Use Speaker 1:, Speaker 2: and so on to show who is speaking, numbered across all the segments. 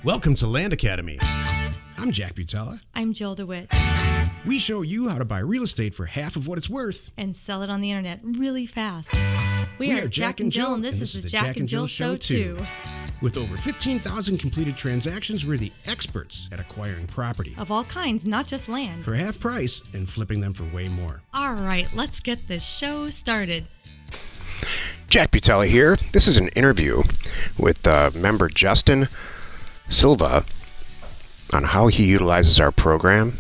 Speaker 1: Welcome to Land Academy. I'm Jack Butala.
Speaker 2: I'm Jill DeWitt.
Speaker 1: We show you how to buy real estate for half of what it's worth.
Speaker 2: And sell it on the internet really fast.
Speaker 1: We are Jack and Jill,
Speaker 2: and this is the Jack and Jill Show too.
Speaker 1: With over 15,000 completed transactions, we're the experts at acquiring property.
Speaker 2: Of all kinds, not just land.
Speaker 1: For half price and flipping them for way more.
Speaker 2: All right, let's get this show started.
Speaker 3: Jack Butala here. This is an interview with member Justin Silva on how he utilizes our program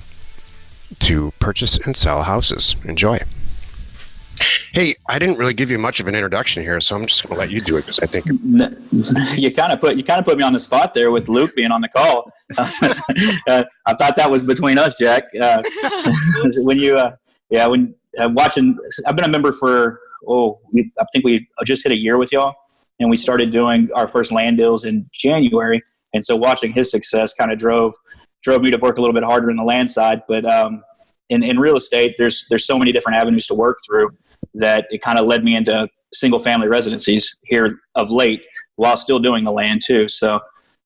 Speaker 3: to purchase and sell houses. Enjoy. Hey, I didn't really give you much of an introduction here, so I'm just going to let you do it because I think
Speaker 4: you kind of put me on the spot there with Luke being on the call. I thought that was between us, Jack. When watching, I've been a member for I think we just hit a year with y'all, and we started doing our first land deals in January. And so watching his success kind of drove me to work a little bit harder in the land side. But in real estate, there's so many different avenues to work through that it kind of led me into single family residencies here of late while still doing the land too. So,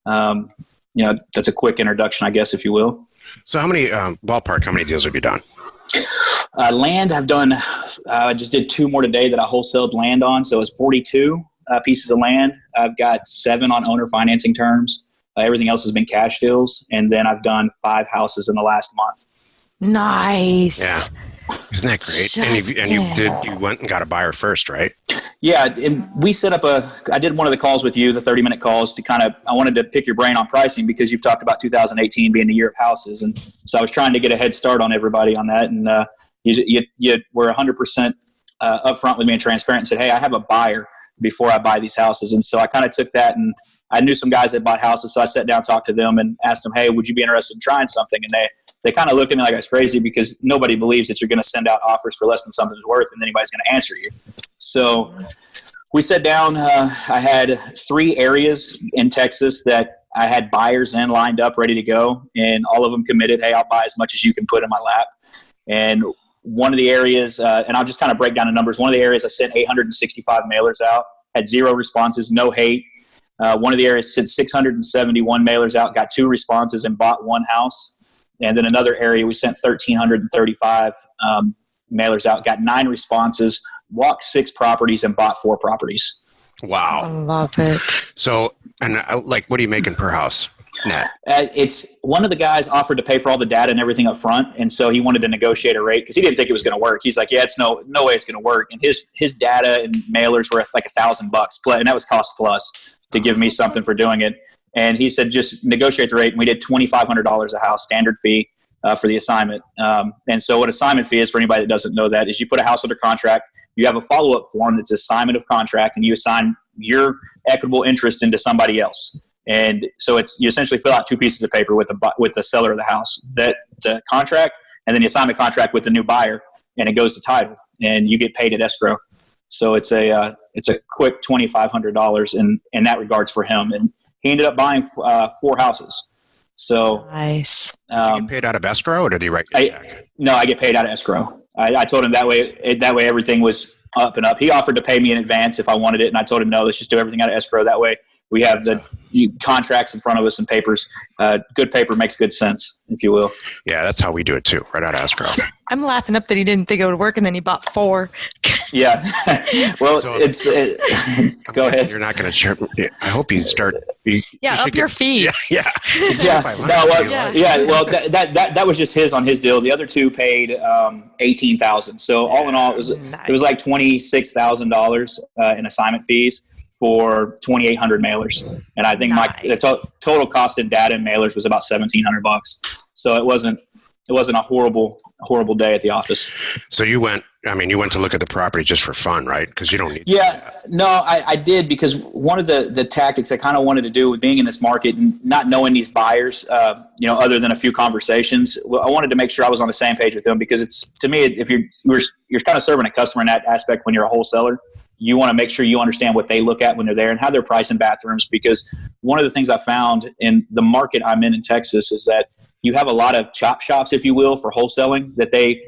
Speaker 4: that's a quick introduction, I guess, if you will.
Speaker 3: So how many deals have you done?
Speaker 4: Land I've done, I just did 2 more today that I wholesaled land on. So it's 42 pieces of land. I've got 7 on owner financing terms. Everything else has been cash deals. And then I've done 5 houses in the last month.
Speaker 2: Nice.
Speaker 3: Yeah. Isn't that great? You went and got a buyer first, right?
Speaker 4: Yeah. And we set up I did one of the calls with you, the 30-minute calls I wanted to pick your brain on pricing because you've talked about 2018 being the year of houses. And so I was trying to get a head start on everybody on that. And you were 100% upfront with me and transparent and said, hey, I have a buyer before I buy these houses. And so I kind of took that, and I knew some guys that bought houses. So I sat down, talked to them and asked them, hey, would you be interested in trying something? And they kind of looked at me like I was crazy because nobody believes that you're going to send out offers for less than something's worth and anybody's going to answer you. So we sat down. I had 3 areas in Texas that I had buyers in lined up, ready to go. And all of them committed, hey, I'll buy as much as you can put in my lap. And one of the areas, and I'll just kind of break down the numbers. One of the areas I sent 865 mailers out, had 0 responses, no hate. One of the areas sent 671 mailers out, got 2 responses and bought 1 house. And then another area, we sent 1,335 mailers out, got 9 responses, walked 6 properties and bought 4 properties.
Speaker 3: Wow.
Speaker 2: I love it.
Speaker 3: So, and what are you making per house? Net.
Speaker 4: It's one of the guys offered to pay for all the data and everything up front. And so he wanted to negotiate a rate because he didn't think it was going to work. He's like, yeah, it's no way it's going to work. And his data and mailers were like $1,000 plus, and that was cost plus to give me something for doing it. And he said, just negotiate the rate. And we did $2,500 a house, standard fee for the assignment. And so what assignment fee is, for anybody that doesn't know that, is you put a house under contract, you have a follow-up form that's assignment of contract, and you assign your equitable interest into somebody else. And so you essentially fill out 2 pieces of paper with the seller of the house, that the contract, and then the assignment contract with the new buyer, and it goes to title, and you get paid at escrow. So it's a quick $2,500 in that regards for him, and he ended up buying 4 houses. So
Speaker 2: nice.
Speaker 3: Did you get paid out of escrow, or did he write you a check?
Speaker 4: No, I get paid out of escrow. I told him that way everything was up and up. He offered to pay me in advance if I wanted it, and I told him no, let's just do everything out of escrow. That way we have the contracts in front of us and papers. Good paper makes good sense, if you will.
Speaker 3: Yeah, that's how we do it too, right out of escrow.
Speaker 2: I'm laughing up that he didn't think it would work, and then he bought 4.
Speaker 4: Yeah. Well,
Speaker 3: so,
Speaker 4: go ahead.
Speaker 3: You're not going to. I hope you start.
Speaker 2: Up your fees.
Speaker 3: Yeah.
Speaker 4: Well, that was just his on his deal. The other 2 paid $18,000. So all in all, it was like $26,000 in assignment fees for 2,800 mailers. And I think the total cost in data and mailers was about $1,700. So it wasn't a horrible day at the office.
Speaker 3: So you went to look at the property just for fun, right? Because you don't need
Speaker 4: I did, because one of the tactics I kind of wanted to do with being in this market and not knowing these buyers, other than a few conversations, I wanted to make sure I was on the same page with them, because it's, to me, if you're kind of serving a customer in that aspect when you're a wholesaler, you want to make sure you understand what they look at when they're there and how they're pricing bathrooms. Because one of the things I found in the market I'm in Texas is that you have a lot of chop shops, if you will, for wholesaling, that they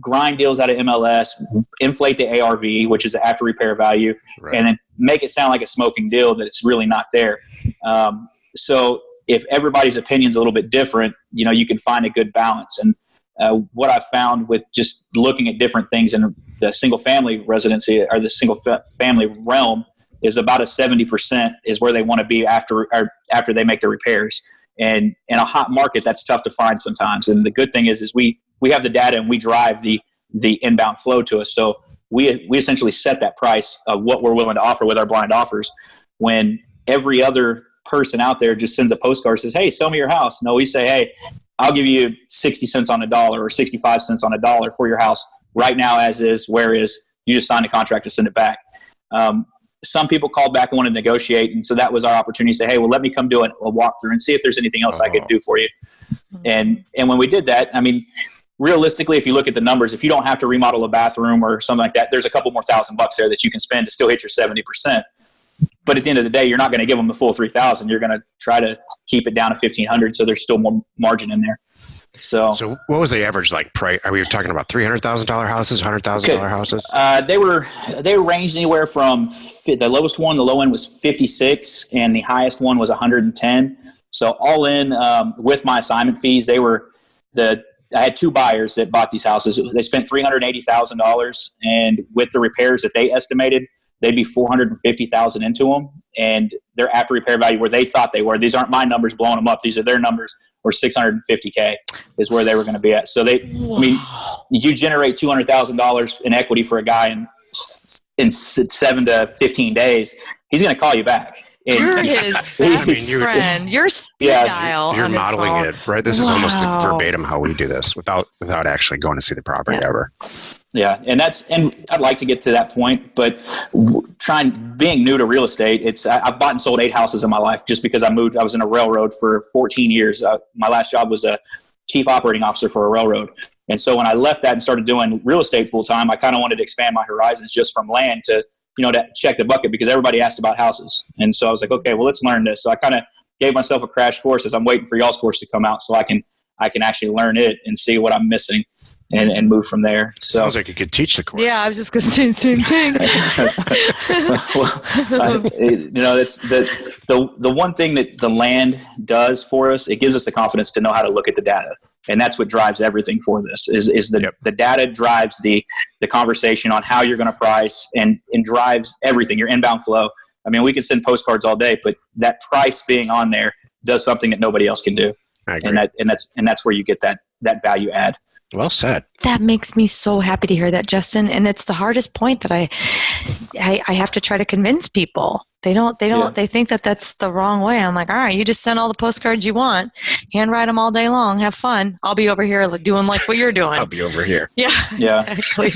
Speaker 4: grind deals out of MLS, inflate the ARV, which is the after repair value, right, and then make it sound like a smoking deal that it's really not there. So if everybody's opinion's a little bit different, you can find a good balance. And what I've found with just looking at different things in the single family residency or the single family realm is about a 70% is where they want to be after they make the repairs. And in a hot market, that's tough to find sometimes. And the good thing is we have the data and we drive the inbound flow to us. So we essentially set that price of what we're willing to offer with our blind offers, when every other person out there just sends a postcard, says, hey, sell me your house. No, we say, hey, I'll give you 60 cents on a dollar or 65 cents on a dollar for your house right now, as is, where is. You just sign a contract to send it back. Some people called back and wanted to negotiate, and so that was our opportunity to say, hey, well, let me come do a walkthrough and see if there's anything else I could do for you. And when we did that, I mean, realistically, if you look at the numbers, if you don't have to remodel a bathroom or something like that, there's a couple more $1,000 there that you can spend to still hit your 70%. But at the end of the day, you're not going to give them the full $3,000. You're going to try to keep it down to $1,500, so there's still more margin in there. So
Speaker 3: what was the average price? Are we talking about $300,000 houses, $100,000 houses?
Speaker 4: They ranged anywhere from the lowest one, the low end was 56, and the highest one was 110. So all in, with my assignment fees, I had two buyers that bought these houses. They spent $380,000, and with the repairs that they estimated, they'd be $450,000 into them, and their after repair value where they thought they were. These aren't my numbers blowing them up. These are their numbers. Or $650K is where they were going to be at. So you generate $200,000 in equity for a guy in 7 to 15 days. He's going to call you back.
Speaker 2: You're his friend. You're speed dial.
Speaker 3: You're modeling it, right? This is almost verbatim how we do this without actually going to see the property ever.
Speaker 4: Yeah, and I'd like to get to that point, but being new to real estate, I've bought and sold 8 houses in my life just because I was in a railroad for 14 years. My last job was a chief operating officer for a railroad. And so when I left that and started doing real estate full time, I kind of wanted to expand my horizons just from land to check the bucket, because everybody asked about houses. And so I was like, okay, well, let's learn this. So I kind of gave myself a crash course as I'm waiting for y'all's course to come out so I can actually learn it and see what I'm missing and move from there. So
Speaker 3: sounds like you could teach the course.
Speaker 2: Yeah, I was just going to say the same thing.
Speaker 4: It's the one thing that the land does for us. It gives us the confidence to know how to look at the data, and that's what drives everything for this. The data drives the conversation on how you're going to price and drives everything. Your inbound flow. I mean, we can send postcards all day, but that price being on there does something that nobody else can do.
Speaker 3: I agree.
Speaker 4: And that's where you get that value add.
Speaker 3: Well said.
Speaker 2: That makes me so happy to hear that, Justin. And it's the hardest point that I have to try to convince people. They think that that's the wrong way. I'm like, all right, you just send all the postcards you want, handwrite them all day long, have fun. I'll be over here doing like what you're doing.
Speaker 3: I'll be over here.
Speaker 2: Yeah. Exactly.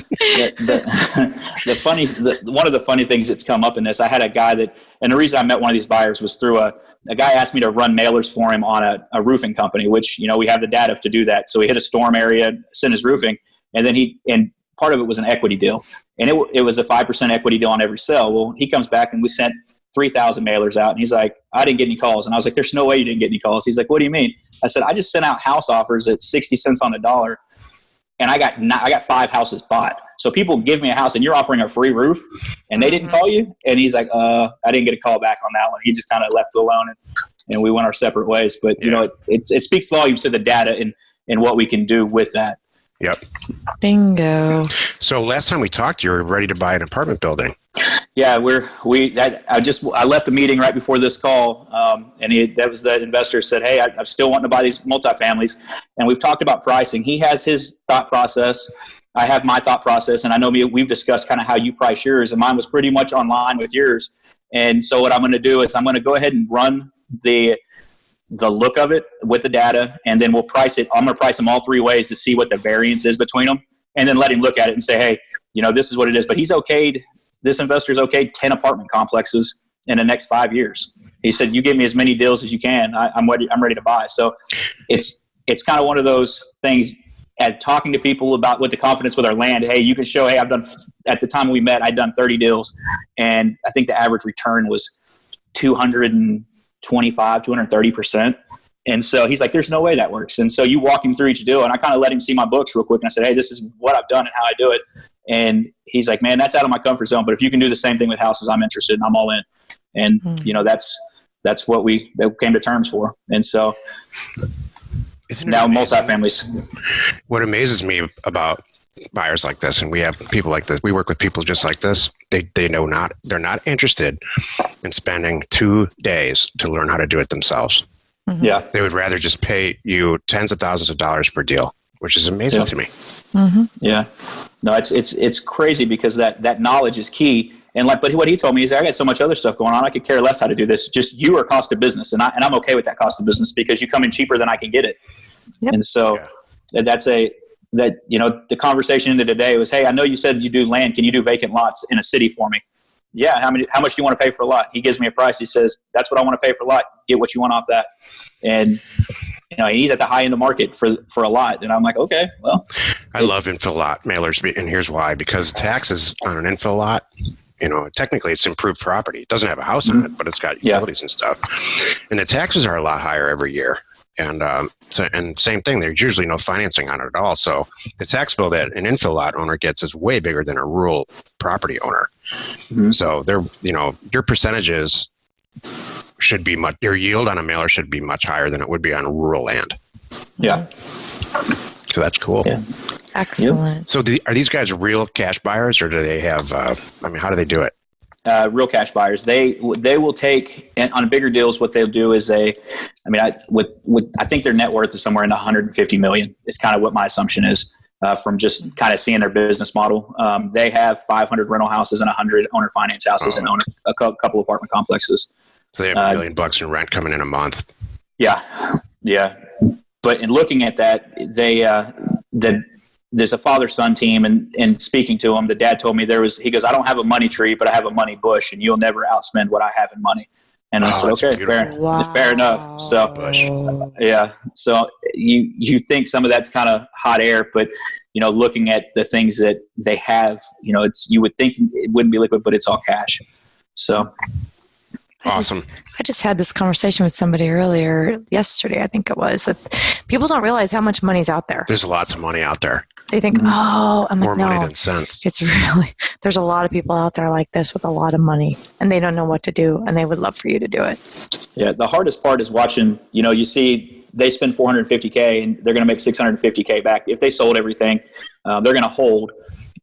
Speaker 4: One of the funny things that's come up in this, I had a guy and the reason I met one of these buyers was through a guy asked me to run mailers for him on a roofing company, which, we have the data to do that. So he hit a storm area, sent his roofing, and then part of it was an equity deal. And it was a 5% equity deal on every sale. Well, he comes back and we sent 3,000 mailers out. And he's like, I didn't get any calls. And I was like, there's no way you didn't get any calls. He's like, what do you mean? I said, I just sent out house offers at 60 cents on a dollar. And I got 5 houses bought. So people give me a house and you're offering a free roof and they didn't call you. And he's like, I didn't get a call back on that one. He just kind of left it alone and we went our separate ways. But it speaks volumes to the data and what we can do with that.
Speaker 3: Yep.
Speaker 2: Bingo.
Speaker 3: So last time we talked, you were ready to buy an apartment building.
Speaker 4: Yeah, I left the meeting right before this call, and that was the investor said, "Hey, I'm still wanting to buy these multifamilies," and we've talked about pricing. He has his thought process. I have my thought process, and I know we've discussed kind of how you price yours, and mine was pretty much on line with yours. And so what I'm going to do is I'm going to go ahead and run the look of it with the data, and then we'll price it. I'm going to price them all 3 ways to see what the variance is between them, and then let him look at it and say, "Hey, this is what it is." But this investor's okayed 10 apartment complexes in the next 5 years. He said, "You give me as many deals as you can. I'm ready to buy." So it's kind of one of those things. As talking to people about with the confidence with our land, hey, you can show, hey, at the time we met, I'd done 30 deals, and I think the average return was 225, 230%. And so he's like, there's no way that works. And so you walk him through each deal, and I kind of let him see my books real quick, and I said, hey, this is what I've done and how I do it. And he's like, man, that's out of my comfort zone, but if you can do the same thing with houses, I'm interested and I'm all in. And that's what we came to terms for. And so now multifamilies.
Speaker 3: What amazes me about buyers like this, and we have people like this, we work with people just like this, they're not interested in spending 2 days to learn how to do it themselves.
Speaker 2: Mm-hmm.
Speaker 4: Yeah.
Speaker 3: They would rather just pay you tens of thousands of dollars per deal, which is amazing to me.
Speaker 2: Mm-hmm.
Speaker 4: Yeah. No, it's crazy because that knowledge is key. And but what he told me is, I got so much other stuff going on, I could care less how to do this. Just you are cost of business. And I'm okay with that cost of business because you come in cheaper than I can get it.
Speaker 2: Yep.
Speaker 4: And so the conversation into today was, hey, I know you said you do land. Can you do vacant lots in a city for me? Yeah. How much do you want to pay for a lot? He gives me a price. He says, that's what I want to pay for a lot. Get what you want off that. And he's at the high end of the market for a lot. And I'm like, okay, well.
Speaker 3: I love infill lot mailers. And here's why. Because taxes on an infill lot, technically it's improved property. It doesn't have a house on it, but it's got utilities and stuff. And the taxes are a lot higher every year. And and same thing, there's usually no financing on it at all. So the tax bill that an infill lot owner gets is way bigger than a rural property owner. Mm-hmm. So your percentages should be your yield on a mailer should be much higher than it would be on rural land.
Speaker 4: Yeah.
Speaker 3: So that's cool. Yeah.
Speaker 2: Excellent.
Speaker 3: Yep. So are these guys real cash buyers, or do they have, how do they do it?
Speaker 4: Real cash buyers. They will take, and on bigger deals, what they'll do is I think their net worth is somewhere in the 150 million is kind of what my assumption is from just kind of seeing their business model. They have 500 rental houses and 100 owner finance houses and a couple apartment complexes.
Speaker 3: So they have $1 million in rent coming in a month.
Speaker 4: Yeah. Yeah. But in looking at that, there's a father-son team, and speaking to him, the dad told me he goes, I don't have a money tree, but I have a money bush, and you'll never outspend what I have in money. And I said, okay, fair enough. So, yeah. So you think some of that's kind of hot air, but looking at the things that they have, you would think it wouldn't be liquid, but it's all cash. So.
Speaker 3: Awesome.
Speaker 2: I just had this conversation with somebody yesterday, I think it was, that people don't realize how much money's out there.
Speaker 3: There's lots of money out there.
Speaker 2: They think, I'm like,
Speaker 3: more money
Speaker 2: no,
Speaker 3: than sense.
Speaker 2: It's there's a lot of people out there like this with a lot of money, and they don't know what to do, and they would love for you to do it.
Speaker 4: Yeah, the hardest part is watching, you see they spend $450K and they're going to make $650K back. If they sold everything, they're going to hold,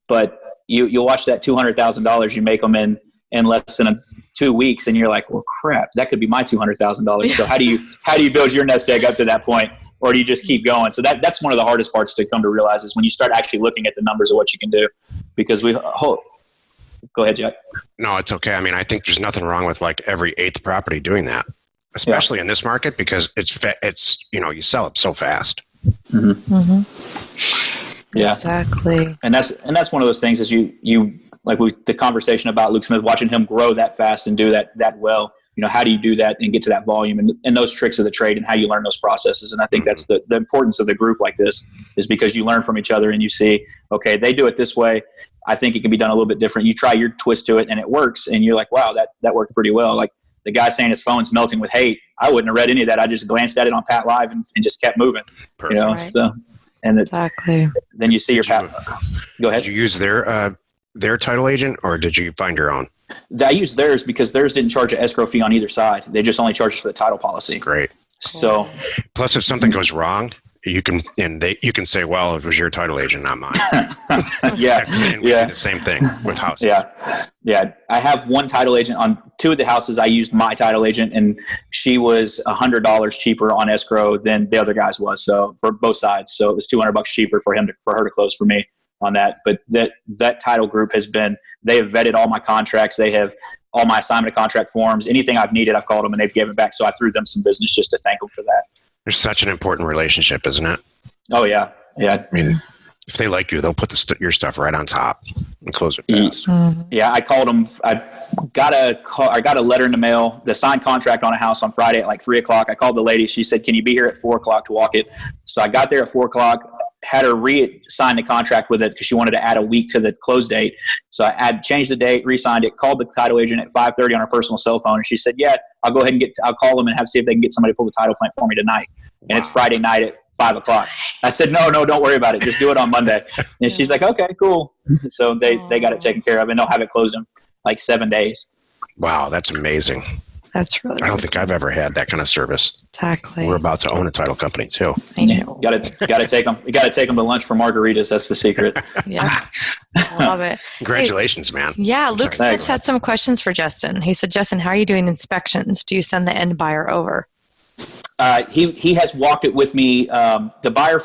Speaker 4: but you'll watch that $200,000 you make them in less than 2 weeks, and you're like, well, crap, that could be my $200,000. So how do you build your nest egg up to that point, or do you just keep going? So that's one of the hardest parts to come to realize is when you start actually looking at the numbers of what you can do. Because go ahead, Jack.
Speaker 3: No, it's okay. I think there's nothing wrong with every 8th property doing that, especially in this market, because it's you sell it so fast.
Speaker 4: Mm-hmm.
Speaker 2: Mm-hmm.
Speaker 4: Yeah,
Speaker 2: exactly.
Speaker 4: And that's one of those things is you. Like the conversation about Luke Smith, watching him grow that fast and do that well, how do you do that and get to that volume and those tricks of the trade and how you learn those processes. And I think that's the importance of the group like this is because you learn from each other and you see, okay, they do it this way. I think it can be done a little bit different. You try your twist to it and it works. And you're like, wow, that worked pretty well. Like the guy saying his phone's melting with hate. I wouldn't have read any of that. I just glanced at it on Pat Live and just kept moving.
Speaker 3: Perfect.
Speaker 2: Right.
Speaker 4: So, and
Speaker 2: exactly.
Speaker 4: Then you see your Pat. Go ahead.
Speaker 3: Did you use their title agent, or did you find your own?
Speaker 4: I used theirs because theirs didn't charge an escrow fee on either side. They just only charged for the title policy.
Speaker 3: Great.
Speaker 4: So,
Speaker 3: plus, if something goes wrong, you can say, well, it was your title agent, not mine.
Speaker 4: Yeah.
Speaker 3: And we do the same thing with houses.
Speaker 4: Yeah. I have one title agent on 2 of the houses. I used my title agent, and she was $100 cheaper on escrow than the other guy's was. So for both sides, so it was $200 cheaper for her to close for me on that. But that title group they have vetted all my contracts. They have all my assignment of contract forms. Anything I've needed, I've called them and they've given back. So I threw them some business just to thank them for that.
Speaker 3: There's such an important relationship, isn't it?
Speaker 4: Oh yeah. Yeah.
Speaker 3: If they like you, they'll put your stuff right on top and close it fast.
Speaker 2: Mm-hmm.
Speaker 4: Yeah. I called them. I got a letter in the mail, the signed contract on a house on Friday at 3:00. I called the lady. She said, can you be here at 4:00 to walk it? So I got there at 4:00. Had her re-sign the contract with it because she wanted to add a week to the close date. So I changed the date, re-signed it, called the title agent at 5:30 on her personal cell phone, and she said, "Yeah, I'll go ahead and I'll call them and see if they can get somebody to pull the title plant for me tonight." And it's Friday night at 5:00. I said, "No, don't worry about it. Just do it on Monday." And she's like, "Okay, cool." So they got it taken care of, and they'll have it closed in 7 days.
Speaker 3: Wow, that's amazing.
Speaker 2: That's really
Speaker 3: I don't think I've ever had that kind of service.
Speaker 2: Exactly.
Speaker 3: We're about to own a title company too.
Speaker 2: I know.
Speaker 4: Got to take them. You got to take them to lunch for margaritas. That's the secret.
Speaker 2: Yeah. Love it.
Speaker 3: Congratulations, man.
Speaker 2: Yeah, Luke Smith
Speaker 4: Thanks.
Speaker 2: had some questions for Justin. He said, Justin, how are you doing inspections? Do you send the end buyer over?
Speaker 4: He has walked it with me. The buyer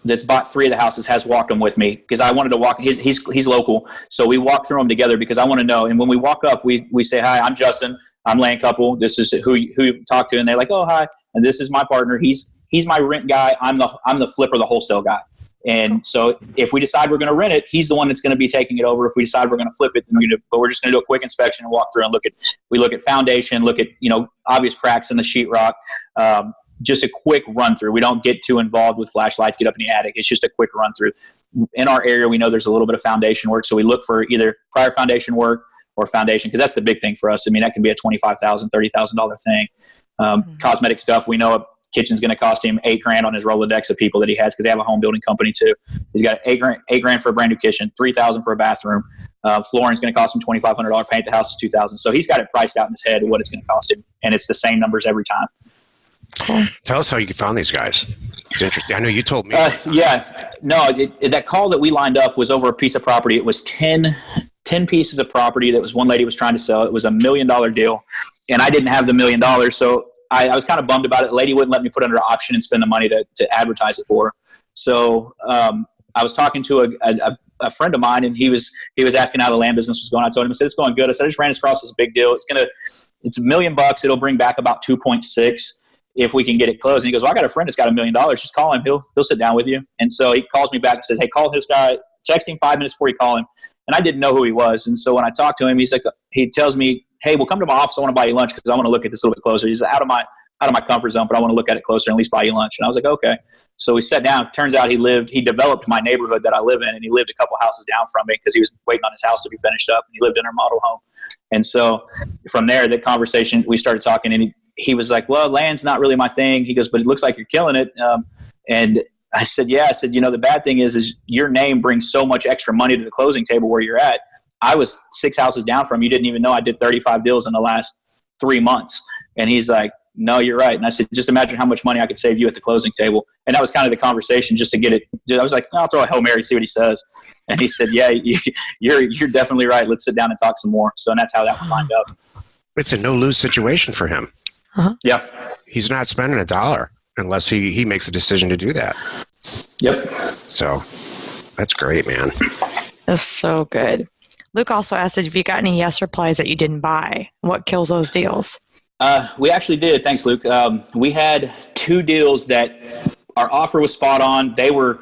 Speaker 4: that's bought 3 of the houses has walked them with me because I wanted to walk. He's local, so we walk through them together because I want to know. And when we walk up, we say, "Hi, I'm Justin. I'm Land Couple. This is who you talk to." And they're like, "Oh, hi." And this is my partner. He's my rent guy. I'm the flipper, the wholesale guy. And so if we decide we're going to rent it, he's the one that's going to be taking it over. If we decide we're going to flip it, but we're just going to do a quick inspection and walk through and we look at foundation, look at, obvious cracks in the sheetrock, just a quick run through. We don't get too involved with flashlights, get up in the attic. It's just a quick run through. In our area, we know there's a little bit of foundation work. So we look for either prior foundation work or foundation, because that's the big thing for us. I mean, that can be a $25,000, $30,000 thing. Cosmetic stuff, we know kitchen's going to cost him $8,000 on his Rolodex of people that he has because they have a home building company too. He's got $8,000 for a brand new kitchen, $3,000 for a bathroom. Flooring's going to cost him $2,500. Paint the house is $2,000. So he's got it priced out in his head of what it's going to cost him, and it's the same numbers every time.
Speaker 2: Cool.
Speaker 3: Tell us how you found these guys. It's interesting. I know you told me.
Speaker 4: That call that we lined up was over a piece of property. It was 10 pieces of property that one lady was trying to sell. It was $1 million deal, and I didn't have the $1 million, so I was kind of bummed about it. The lady wouldn't let me put under option and spend the money to advertise it for her. So I was talking to a friend of mine, and he was asking how the land business was going. I told him, I said, it's going good. I said, I just ran across this big deal. It's $1 million. It'll bring back about 2.6 if we can get it closed. And he goes, well, I got a friend that's got $1 million. Just call him. He'll sit down with you. And so he calls me back and says, hey, call this guy. Text him 5 minutes before you call him. And I didn't know who he was. And so when I talked to him, he tells me, hey, well, come to my office. I want to buy you lunch because I want to look at this a little bit closer. He's out of my comfort zone, but I want to look at it closer and at least buy you lunch. And I was like, okay. So we sat down. Turns out he developed my neighborhood that I live in, and he lived a couple houses down from me because he was waiting on his house to be finished up. And he lived in our model home. And so from there, the conversation, we started talking, and he was like, well, land's not really my thing. He goes, but it looks like you're killing it. And I said, yeah. I said, the bad thing is your name brings so much extra money to the closing table where you're at. I was 6 houses down from you. Didn't even know I did 35 deals in the last 3 months. And he's like, no, you're right. And I said, just imagine how much money I could save you at the closing table. And that was kind of the conversation just to get it. I was like, I'll throw a Hail Mary, see what he says. And he said, yeah, you're definitely right. Let's sit down and talk some more. So, and that's how that one lined up.
Speaker 3: It's a no-lose situation for him.
Speaker 2: Uh-huh.
Speaker 4: Yeah.
Speaker 3: He's not spending a dollar unless he makes a decision to do that.
Speaker 4: Yep.
Speaker 3: So that's great, man.
Speaker 2: That's so good. Luke also asked if you got any yes replies that you didn't buy. What kills those deals?
Speaker 4: We actually did. Thanks, Luke. We had 2 deals that our offer was spot on. They were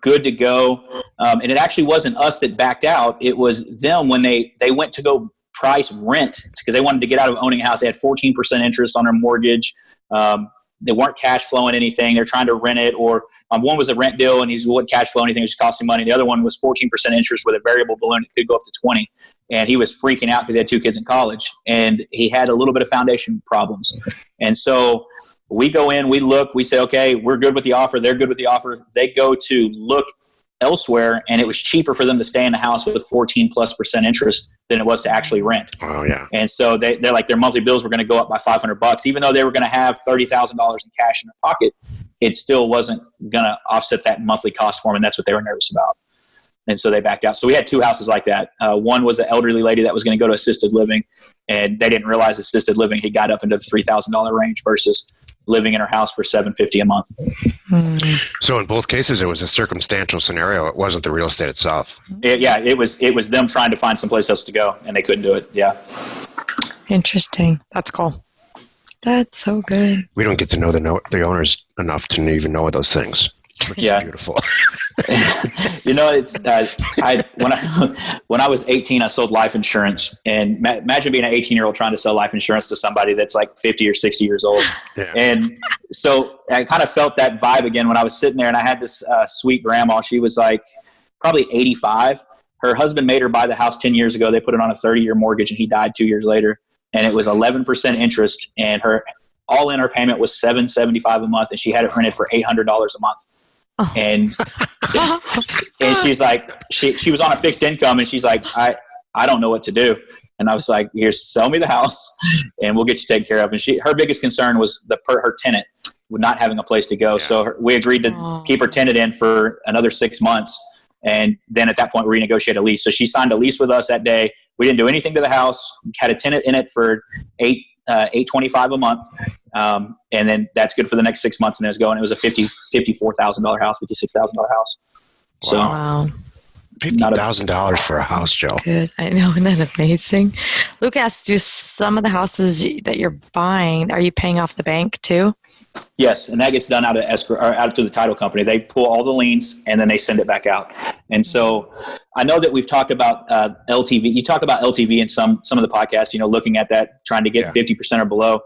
Speaker 4: good to go. And it actually wasn't us that backed out. It was them when they went to go price rent because they wanted to get out of owning a house. They had 14% interest on their mortgage. They weren't cash flowing anything. They're trying to rent it, or one was a rent deal and he wasn't cash flow anything. It was just costing money. The other one was 14% interest with a variable balloon. It could go up to 20. And he was freaking out because he had 2 kids in college and he had a little bit of foundation problems. And so we go in, we look, we say, okay, we're good with the offer. They're good with the offer. They go to look elsewhere, and it was cheaper for them to stay in the house with 14+% interest than it was to actually rent.
Speaker 3: Oh yeah.
Speaker 4: And so they're like, their monthly bills were going to go up by $500, even though they were going to have $30,000 in cash in their pocket. It still wasn't going to offset that monthly cost for them, and that's what they were nervous about. And so they backed out. So we had 2 houses like that. One was an elderly lady that was going to go to assisted living, and they didn't realize assisted living, he got up into the $3,000 range versus living in her house for $750 a month.
Speaker 3: So in both cases, it was a circumstantial scenario. It wasn't the real estate itself.
Speaker 4: It was them trying to find someplace else to go, and they couldn't do it. Yeah.
Speaker 2: Interesting. That's cool. That's so good.
Speaker 3: We don't get to know the owners enough to even know those things. Which is beautiful.
Speaker 4: It's when I was 18, I sold life insurance, and imagine being an 18-year-old trying to sell life insurance to somebody that's like 50 or 60 years old. Yeah. And so I kind of felt that vibe again when I was sitting there, and I had this sweet grandma. She was like probably 85. Her husband made her buy the house 10 years ago. They put it on a 30-year mortgage, and he died 2 years later. And it was 11% interest, and her payment was $775 a month, and she had it rented for $800 a month. Oh. And she's like, she was on a fixed income, and she's like, I don't know what to do. And I was like, here, sell me the house and we'll get you taken care of. And her biggest concern was her tenant not having a place to go. Yeah. So we agreed to keep her tenant in for another 6 months. And then at that point, we renegotiated a lease. So she signed a lease with us that day. We didn't do anything to the house. We had a tenant in it for $825 a month. And then that's good for the next 6 months. And it was going, it was a $54,000 house, $56,000 house. So
Speaker 2: wow.
Speaker 3: $50,000 for a house, Joe.
Speaker 2: Good. I know. Isn't that amazing? Luke asked, do some of the houses that you're buying, are you paying off the bank too?
Speaker 4: Yes. And that gets done out of escrow or out to the title company. They pull all the liens and then they send it back out. And so I know that we've talked about LTV. You talk about LTV in some of the podcasts, looking at that, trying to get 50% or below.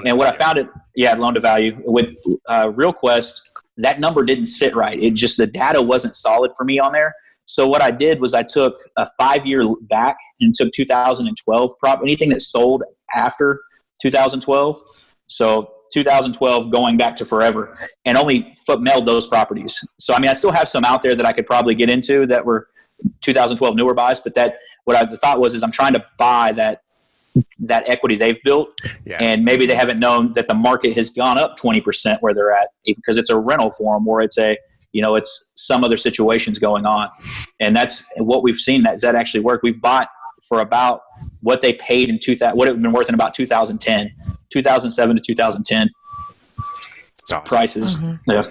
Speaker 4: And what I found loan to value with RealQuest, that number didn't sit right. It just, the data wasn't solid for me on there. So what I did was I took a 5-year back and took 2012 anything that sold after 2012. So 2012 going back to forever, and only mailed those properties. So, I still have some out there that I could probably get into that were 2012 newer buys, but the thought was I'm trying to buy that equity they've built. Yeah. And maybe they haven't known that the market has gone up 20% where they're at, because it's a rental for them, or it's it's some other situations going on. And that's what we've seen that actually work. We've bought for about what they paid in what it would have been worth in about 2007 to 2010
Speaker 3: awesome.
Speaker 4: Prices. Mm-hmm. Yeah.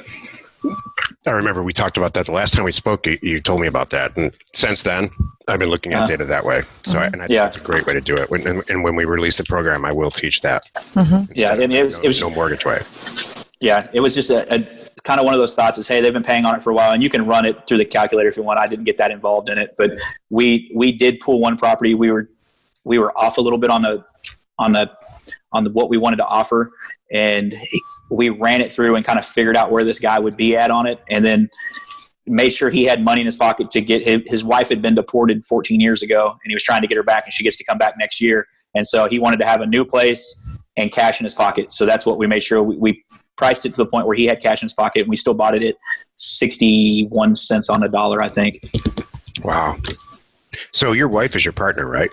Speaker 3: I remember we talked about that the last time we spoke. You told me about that, and since then I've been looking at data that way. So I think that's a great way to do it. And when we release the program, I will teach that.
Speaker 4: Mm-hmm. Yeah, and it was
Speaker 3: no mortgage way.
Speaker 4: Yeah, it was just a kind of one of those thoughts is, hey, they've been paying on it for a while, and you can run it through the calculator if you want. I didn't get that involved in it, but we did pull one property. We were off a little bit on the what we wanted to offer, and we ran it through and kind of figured out where this guy would be at on it, and then made sure he had money in his pocket to get his wife had been deported 14 years ago, and he was trying to get her back, and she gets to come back next year. And so he wanted to have a new place and cash in his pocket. So that's what we made sure we priced it to the point where he had cash in his pocket, and we still bought it at 61 cents on the dollar, I think.
Speaker 3: Wow. So your wife is your partner, right?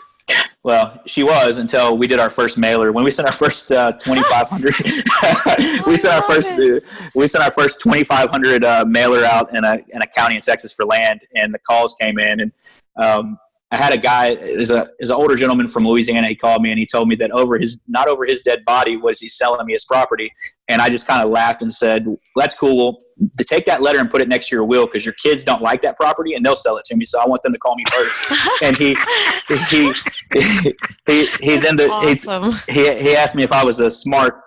Speaker 4: Well, she was until we did our first mailer. When we sent our first 2,500, we sent our first 2,500 mailer out in a county in Texas for land, and the calls came in, and I had a guy, is an older gentleman from Louisiana. He called me and he told me that not over his dead body was he selling me his property. And I just kind of laughed and said, well, that's cool. Well, to take that letter and put it next to your will, because your kids don't like that property and they'll sell it to me. So I want them to call me first. And he asked me if I was a smart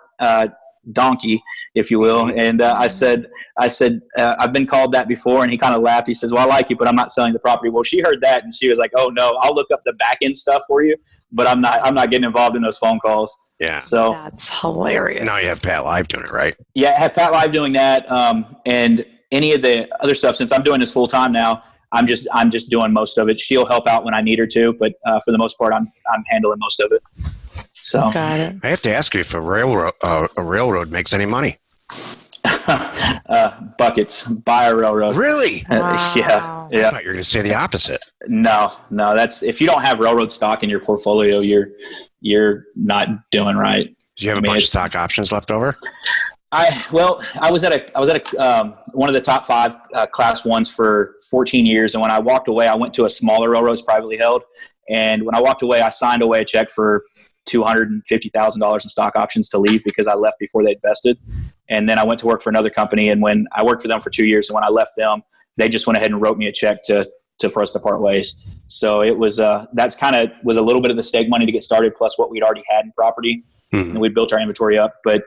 Speaker 4: donkey, if you will. And I said, I've been called that before. And he kind of laughed. He says, well, I like you, but I'm not selling the property. Well, she heard that and she was like, oh no, I'll look up the back end stuff for you, but I'm not getting involved in those phone calls. Yeah. So
Speaker 2: that's hilarious.
Speaker 3: Now you have Pat Live doing it, right?
Speaker 4: Yeah. I have Pat Live doing that. And any of the other stuff, since I'm doing this full time now, I'm just doing most of it. She'll help out when I need her to, but for the most part, I'm handling most of it. So
Speaker 2: got it.
Speaker 3: I have to ask you if a railroad makes any money.
Speaker 4: Buckets. Buy a railroad.
Speaker 3: Really?
Speaker 2: Wow.
Speaker 4: Yeah.
Speaker 3: I thought you were going to say the opposite.
Speaker 4: No. That's if you don't have railroad stock in your portfolio, you're not doing right.
Speaker 3: Do you have a bunch of stock options left over?
Speaker 4: I was at one of the top 5 class 1s for 14 years, and when I walked away, I went to a smaller railroads privately held, and when I walked away, I signed away a check for $250,000 in stock options to leave because I left before they vested. And then I went to work for another company, and when I worked for them for 2 years, and when I left them, they just went ahead and wrote me a check for us to part ways. So it was that's kind of was a little bit of the stake money to get started, plus what we'd already had in property, and we built our inventory up. But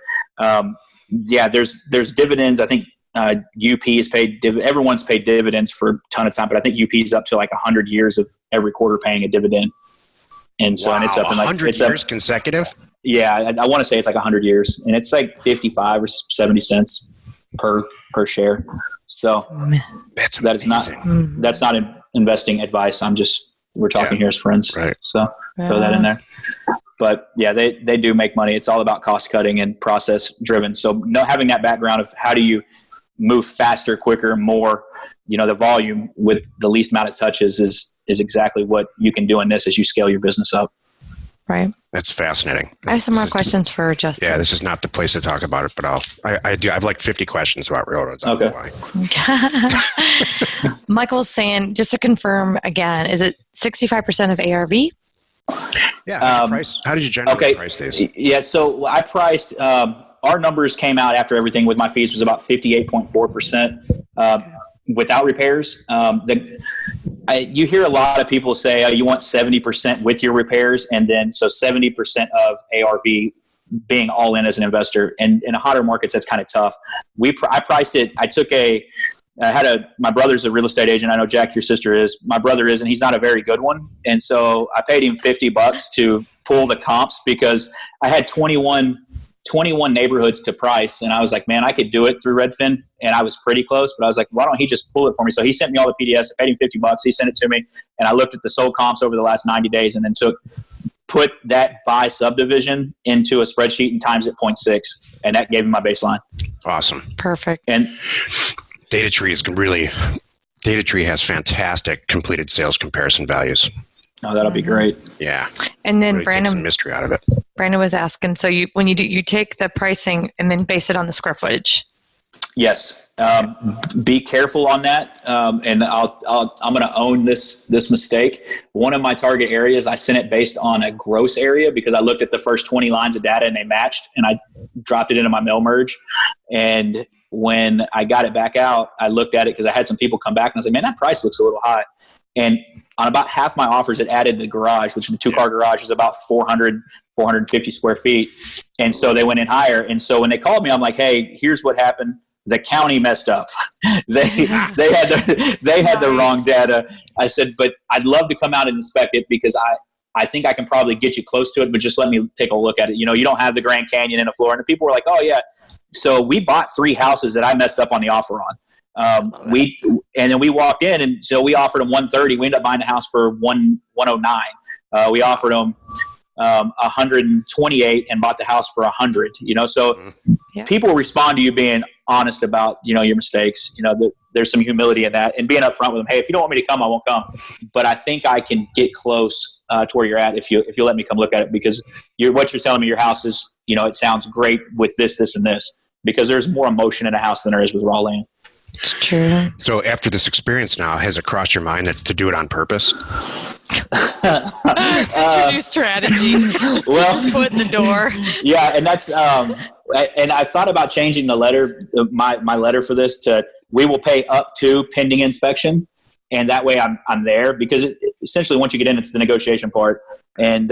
Speaker 4: there's dividends. I think UP has paid everyone's paid dividends for a ton of time, but I think UP is up to like 100 years of every quarter paying a dividend. And so, and it's up in like
Speaker 3: 100 years consecutive.
Speaker 4: Yeah, I want to say it's like 100 years, and it's like 55 or 70 cents per share. So
Speaker 3: that's
Speaker 4: not investing advice. We're talking here as friends.
Speaker 3: Right.
Speaker 4: So throw that in there. But yeah, they do make money. It's all about cost cutting and process driven. So having that background of how do you move faster, quicker, more, the volume with the least amount of touches is exactly what you can do in this as you scale your business up.
Speaker 2: Right.
Speaker 3: That's fascinating.
Speaker 2: I have some more questions for Justin.
Speaker 3: Yeah, this is not the place to talk about it, but I have like 50 questions about railroads.
Speaker 4: Okay.
Speaker 2: Michael's saying, just to confirm again, is it 65% of ARV?
Speaker 3: Yeah. How did you generally price these?
Speaker 4: Yeah. So I priced, our numbers came out after everything with my fees was about 58.4%, without repairs. You hear a lot of people say, you want 70% with your repairs. And then, so 70% of ARV being all in as an investor. And in hotter markets, that's kind of tough. I priced it. My brother's a real estate agent. I know Jack, your sister is. My brother is, and he's not a very good one. And so I paid him $50 to pull the comps because I had 21 neighborhoods to price. And I was like, man, I could do it through Redfin. And I was pretty close, but I was like, why don't he just pull it for me? So he sent me all the PDFs. I paid him $50. He sent it to me. And I looked at the sold comps over the last 90 days and then put that by subdivision into a spreadsheet and times it 0.6. And that gave me my baseline.
Speaker 3: Awesome.
Speaker 2: Perfect.
Speaker 3: And DataTree has fantastic completed sales comparison values.
Speaker 4: Oh, that'll be great.
Speaker 3: Yeah.
Speaker 2: And then
Speaker 3: really
Speaker 2: Brandon,
Speaker 3: takes some mystery out of it.
Speaker 2: Brandon was asking, so you take the pricing and then base it on the square footage.
Speaker 4: Yes. Be careful on that. And I'm going to own this mistake. One of my target areas, I sent it based on a gross area because I looked at the first 20 lines of data and they matched, and I dropped it into my mail merge. And when I got it back out, I looked at it because I had some people come back and I was like, man, that price looks a little high. And on about half my offers, it added the garage, which the 2-car garage is about 450 square feet. And so they went in higher. And so when they called me, I'm like, hey, here's what happened. The county messed up. they had the wrong data. I said, but I'd love to come out and inspect it because I think I can probably get you close to it, but just let me take a look at it. You don't have the Grand Canyon in the floor. And the people were like, oh yeah. So we bought 3 houses that I messed up on the offer on. And then we walked in, and so we offered them 130. We ended up buying the house for 109. We offered them 128 and bought the house for 100. So people respond to you being honest about your mistakes. There's some humility in that, and being upfront with them. Hey, if you don't want me to come, I won't come. But I think I can get close to where you're at if you let me come look at it, because what you're telling me, your house is it sounds great with this, and this, because there's more emotion in a house than there is with raw land.
Speaker 2: It's true.
Speaker 3: So after this experience now, has it crossed your mind to do it on purpose?
Speaker 2: New strategy.
Speaker 4: Well,
Speaker 2: foot in the door.
Speaker 4: Yeah, and that's and I thought about changing the letter, my letter for this to we will pay up to pending inspection, and that way I'm there, because essentially once you get in, it's the negotiation part, and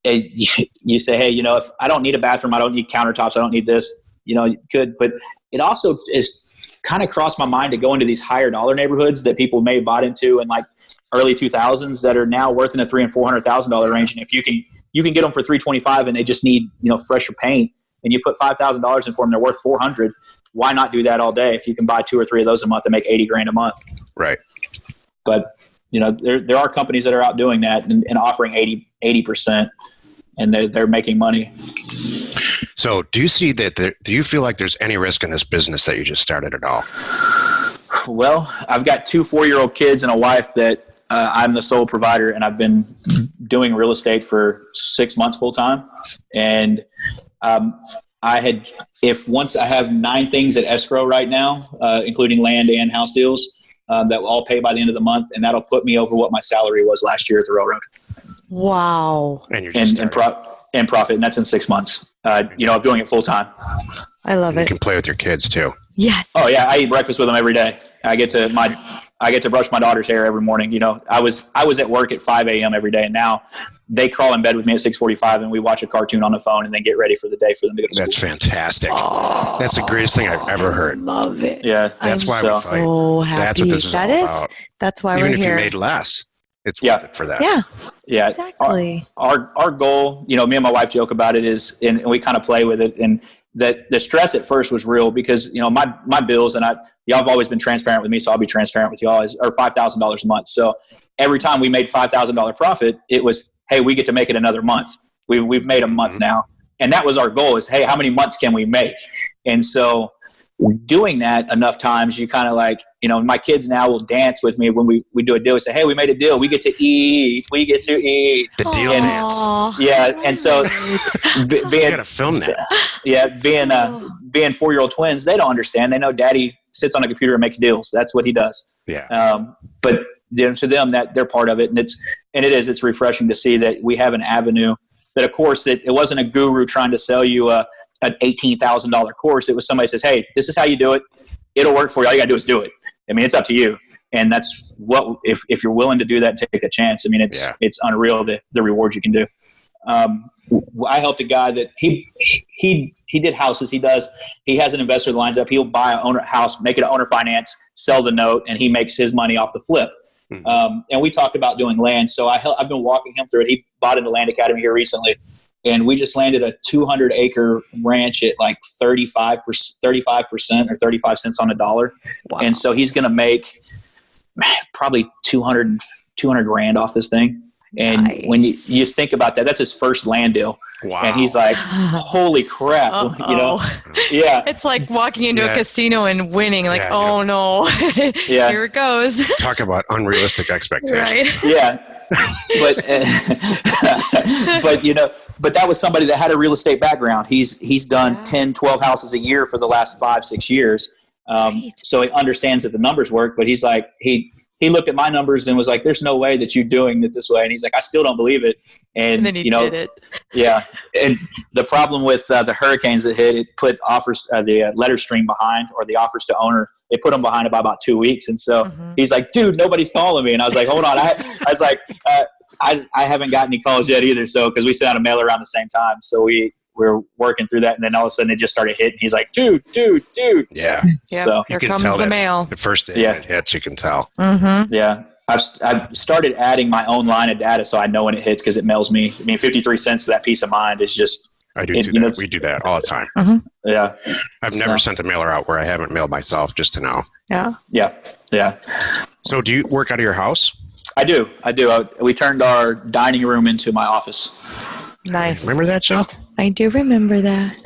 Speaker 4: you say, hey, if I don't need a bathroom, I don't need countertops, I don't need this, you could, but it also is kind of crossed my mind to go into these higher dollar neighborhoods that people may have bought into in like early 2000s that are now worth in the $300,000 and $400,000 range. And if you can get them for $325 and they just need, fresher paint, and you put $5,000 in for them, they're worth $400. Why not do that all day? If you can buy 2 or 3 of those a month and make $80,000 a month.
Speaker 3: Right.
Speaker 4: But there are companies that are out doing that and offering 80%, and they're making money.
Speaker 3: So do you see that? Do you feel like there's any risk in this business that you just started at all?
Speaker 4: Well, I've got 2 4-year-old kids and a wife that I'm the sole provider, and I've been doing real estate for 6 months full time. And once I have 9 things at escrow right now, including land and house deals, that will all pay by the end of the month, and that'll put me over what my salary was last year at the railroad.
Speaker 2: Wow.
Speaker 3: And you're just
Speaker 4: and profit, and that's in 6 months. Of doing it full time.
Speaker 2: I love it.
Speaker 3: You can play with your kids too.
Speaker 2: Yes.
Speaker 4: Oh yeah, I eat breakfast with them every day. I get to brush my daughter's hair every morning. I was at work at 5 a.m. every day, and now they crawl in bed with me at 6:45, and we watch a cartoon on the phone, and then get ready for the day for them to go to school.
Speaker 3: That's fantastic. Oh, that's the greatest thing I've ever heard.
Speaker 2: Love it.
Speaker 4: Yeah,
Speaker 3: that's why we fight.
Speaker 2: So happy.
Speaker 3: That's what this is all about.
Speaker 2: That's why
Speaker 3: even
Speaker 2: we're
Speaker 3: if
Speaker 2: here.
Speaker 3: you made less, it's worth it for that.
Speaker 4: Yeah,
Speaker 2: exactly.
Speaker 4: Our goal, me and my wife joke about it, is, and we kind of play with it, and that the stress at first was real because my bills, and y'all have always been transparent with me, so I'll be transparent with y'all, are $5,000 a month. So every time we made $5,000 profit, it was, hey, we get to make it another month. We've made a month now, and that was our goal, is, hey, how many months can we make? And so doing that enough times, you kind of like, my kids now will dance with me when we do a deal. We say, hey, we made a deal. We get to eat. We get to eat.
Speaker 3: The deal dance.
Speaker 4: Yeah. And so
Speaker 3: You gotta film that.
Speaker 4: Yeah. Being 4-year-old twins, they don't understand. They know daddy sits on a computer and makes deals. That's what he does.
Speaker 3: Yeah.
Speaker 4: But to them, that they're part of it. And it's refreshing to see that we have an avenue that, of course, it wasn't a guru trying to sell you an $18,000 course. It was somebody says, hey, this is how you do it. It'll work for you. All you got to do is do it. I mean, it's up to you. And that's what, if you're willing to do that, take a chance. I mean, it's unreal, the rewards you can do. I helped a guy that he did houses. He has an investor that lines up. He'll buy an house, make it an owner finance, sell the note, and he makes his money off the flip. And we talked about doing land. So I've been walking him through it. He bought in the Land Academy here recently. And we just landed a 200-acre ranch at like 35% or 35 cents on a dollar. Wow. And so he's going to make probably 200 grand off this thing. And
Speaker 2: nice.
Speaker 4: When you think about that, that's his first land deal. Wow. And he's like, holy crap. Yeah.
Speaker 2: It's like walking into a casino and winning. Like, no, here it goes.
Speaker 3: Talk about unrealistic expectations.
Speaker 2: Right.
Speaker 4: Yeah. But that was somebody that had a real estate background. He's done 10, 12 houses a year for the last 5-6 years. So he understands that the numbers work, but he's like, he looked at my numbers and was like, there's no way that you're doing it this way. And he's like, I still don't believe it. And
Speaker 2: then he did it.
Speaker 4: Yeah. And the problem with the hurricanes that hit, it put offers, the letter stream behind, or the offers to owner, it put them behind by about 2 weeks. And so he's like, dude, nobody's calling me. And I was like, hold on. I was like, I haven't got any calls yet either. So, cause we sent out a mail around the same time. So we're working through that, and then all of a sudden it just started hitting. He's like, dude.
Speaker 3: Yeah.
Speaker 4: So
Speaker 2: here
Speaker 3: you can
Speaker 2: comes
Speaker 3: tell
Speaker 2: the
Speaker 3: that
Speaker 2: mail.
Speaker 3: The first day it hits, you can tell.
Speaker 4: Yeah. I've started adding my own line of data so I know when it hits, because it mails me. I mean, 53 cents to that peace of mind is just.
Speaker 3: I do too. We do that all the time.
Speaker 4: Yeah.
Speaker 3: I've never sent a mailer out where I haven't mailed myself just to know.
Speaker 4: Yeah.
Speaker 3: So do you work out of your house?
Speaker 4: I do. We turned our dining room into my office.
Speaker 2: Nice.
Speaker 3: Remember that, Joe?
Speaker 2: I do remember that.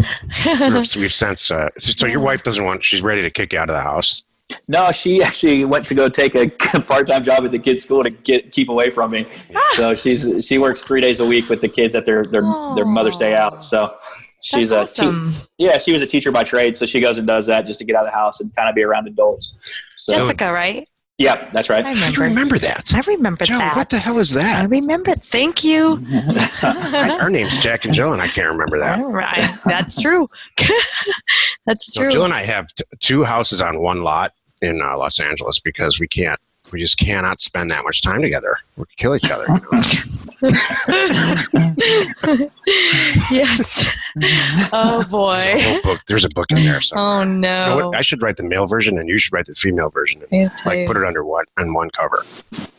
Speaker 3: We've since. So your wife doesn't want. She's ready to kick you out of the house.
Speaker 4: No, she actually went to go take a part-time job at the kids' school to keep away from me. So she works 3 days a week with the kids at their Mother's Day out. So she's
Speaker 2: awesome.
Speaker 4: She was a teacher by trade, so she goes and does that just to get out of the house and kind of be around adults. So,
Speaker 2: Jessica, right?
Speaker 4: Yeah, that's right.
Speaker 3: I remember that.
Speaker 2: I remember
Speaker 3: Joe,
Speaker 2: that.
Speaker 3: what the hell is that?
Speaker 2: I remember. Thank you.
Speaker 3: Our name's Jack and Jill, and I can't remember that.
Speaker 2: All right. That's true. That's true.
Speaker 3: So Jill and I have 2 houses on one lot in Los Angeles because we just cannot spend that much time together. We kill each other.
Speaker 2: Yes. Oh boy.
Speaker 3: There's a book in there. Somewhere.
Speaker 2: Oh no.
Speaker 3: You know what? I should write the male version, and you should write the female version. Put it on one cover.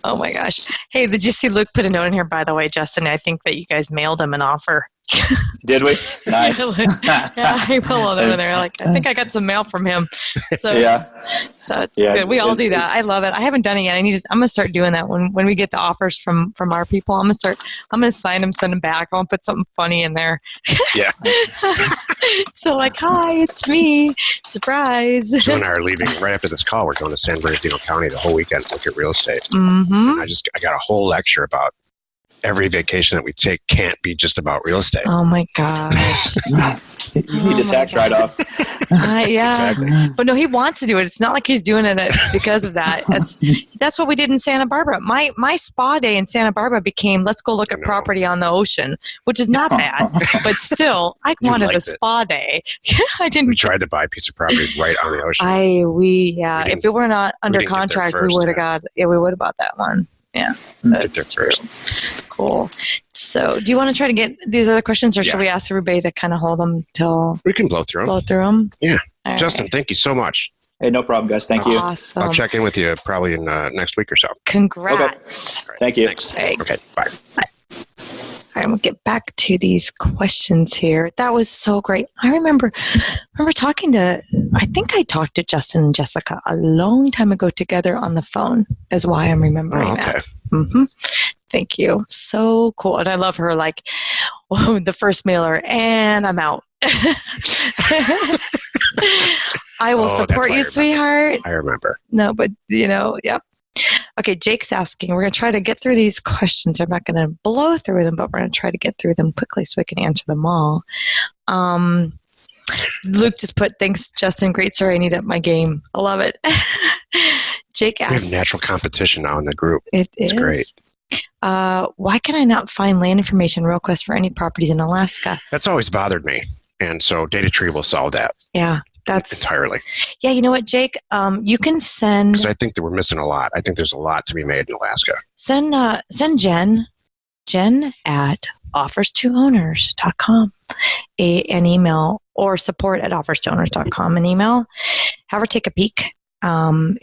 Speaker 2: Oh my gosh. Hey, did you see Luke put a note in here? By the way, Justin, I think that you guys mailed him an offer.
Speaker 4: Did we? Nice.
Speaker 2: Yeah, he put a little note in there. Like, I think I got some mail from him. So that's good. We all do that. I love it. I haven't done it yet. I'm gonna start doing that when we get the offers from our people. I'm gonna sign them, send them back. I'll put something funny in there.
Speaker 3: Yeah.
Speaker 2: So like, hi, it's me. Surprise.
Speaker 3: Joe and I are leaving right after this call. We're going to San Bernardino County the whole weekend to look at real estate.
Speaker 2: Mm-hmm.
Speaker 3: And I got a whole lecture about every vacation that we take can't be just about real estate.
Speaker 2: Oh my gosh.
Speaker 4: You need a tax write-off.
Speaker 2: Yeah.
Speaker 3: Exactly.
Speaker 2: But no, he wants to do it. It's not like he's doing it because of that. That's what we did in Santa Barbara. My spa day in Santa Barbara became, let's go look at property on the ocean, which is not bad. But still, I wanted a spa day. I didn't.
Speaker 3: We tried to buy a piece of property right on the ocean.
Speaker 2: If it were not under contract, we would have bought that one. Yeah.
Speaker 3: That's true.
Speaker 2: Cool. So do you want to try to get these other questions, or should we ask everybody to kind of hold them till
Speaker 3: we can blow through them? Yeah.
Speaker 2: All
Speaker 3: Justin,
Speaker 2: right.
Speaker 3: Thank you so much.
Speaker 4: Hey, no problem, guys. Thank you.
Speaker 2: Awesome.
Speaker 3: I'll check in with you probably in next week or so.
Speaker 2: Congrats.
Speaker 4: Okay. Thank you.
Speaker 3: Thanks.
Speaker 2: Thanks.
Speaker 3: Okay, bye.
Speaker 2: All right, we'll get back to these questions here. That was so great. I remember talking to, I think I talked to Justin and Jessica a long time ago together on the phone, is why I'm remembering that. Mm-hmm. Thank you. So cool. And I love her, like, the first mailer, and I'm out. I I will
Speaker 3: Oh, that's
Speaker 2: support
Speaker 3: why I
Speaker 2: you,
Speaker 3: remember.
Speaker 2: sweetheart.
Speaker 3: I remember.
Speaker 2: No, but yep. Okay, Jake's asking. We're going to try to get through these questions. I'm not going to blow through them, but we're going to try to get through them quickly so we can answer them all. Luke just put, thanks, Justin. Great story. I need up my game. I love it. Jake asks.
Speaker 3: We have natural competition now in the group.
Speaker 2: It's
Speaker 3: great.
Speaker 2: Why can I not find land information requests for any properties in Alaska?
Speaker 3: That's always bothered me. And so Data Tree will solve that.
Speaker 2: Yeah. That's
Speaker 3: entirely.
Speaker 2: Yeah, you know what, Jake? You can send.
Speaker 3: Because I think that we're missing a lot. I think there's a lot to be made in Alaska.
Speaker 2: Send Jen at offers2owners.com an email, or support@offers2owners.com an email. Have her take a peek. And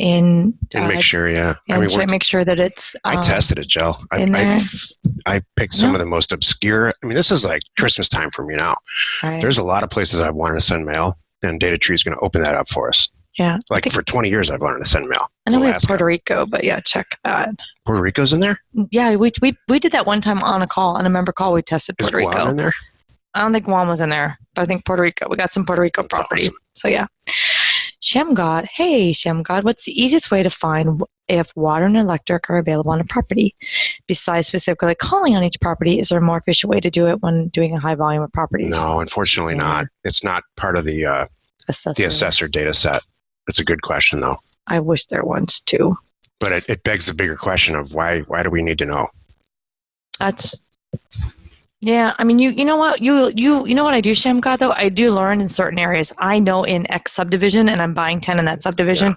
Speaker 3: make sure, yeah.
Speaker 2: Make sure that it's.
Speaker 3: I tested it, Jill. I picked some of the most obscure. I mean, this is like Christmas time for me now.
Speaker 2: Right.
Speaker 3: There's a lot of places I've wanted to send mail. And Data Tree is going to open that up for us.
Speaker 2: Yeah.
Speaker 3: Like for 20 years, I've learned to send mail.
Speaker 2: I know we have Puerto Rico, but yeah, check that.
Speaker 3: Puerto Rico's in there?
Speaker 2: Yeah, we did that one time on a member call. We tested Puerto Rico.
Speaker 3: Is Guam in there?
Speaker 2: I don't think Guam was in there, but I think Puerto Rico. We got some Puerto Rico property. Awesome. So yeah. Shamgod, hey Shamgod, what's the easiest way to find if water and electric are available on a property? Besides specifically calling on each property, is there a more efficient way to do it when doing a high volume of properties?
Speaker 3: No, unfortunately not. It's not part of the assessor data set. That's a good question, though.
Speaker 2: I wish there was too.
Speaker 3: But it begs the bigger question of why do we need to know?
Speaker 2: Yeah, I mean, you know what you know what I do, Shamgod, though? I do learn in certain areas. I know in X subdivision, and I'm buying 10 in that subdivision.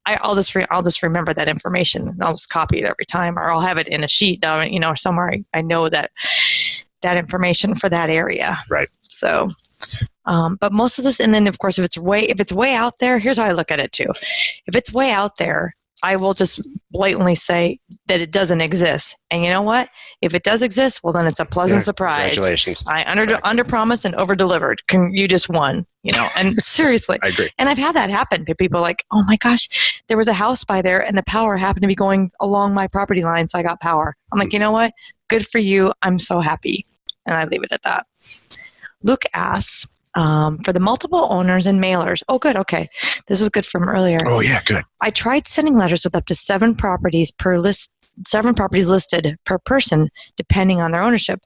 Speaker 2: Yeah. I'll just remember that information, and I'll just copy it every time, or I'll have it in a sheet, or somewhere. I know that information for that area.
Speaker 3: Right.
Speaker 2: So, but most of this, and then of course, if it's way out there, here's how I look at it too. If it's way out there, I will just blatantly say that it doesn't exist. And you know what? If it does exist, well, then it's a pleasant surprise.
Speaker 3: Congratulations.
Speaker 2: I under promised and over delivered. You just won, and seriously.
Speaker 3: I agree.
Speaker 2: And I've had that happen. People are like, oh my gosh, there was a house by there and the power happened to be going along my property line. So I got power. I'm like, you know what? Good for you. I'm so happy. And I leave it at that. Luke asks, for the multiple owners and mailers. Oh, good. Okay. This is good from earlier.
Speaker 3: Oh, yeah. Good.
Speaker 2: I tried sending letters with up to 7 properties listed per person, depending on their ownership,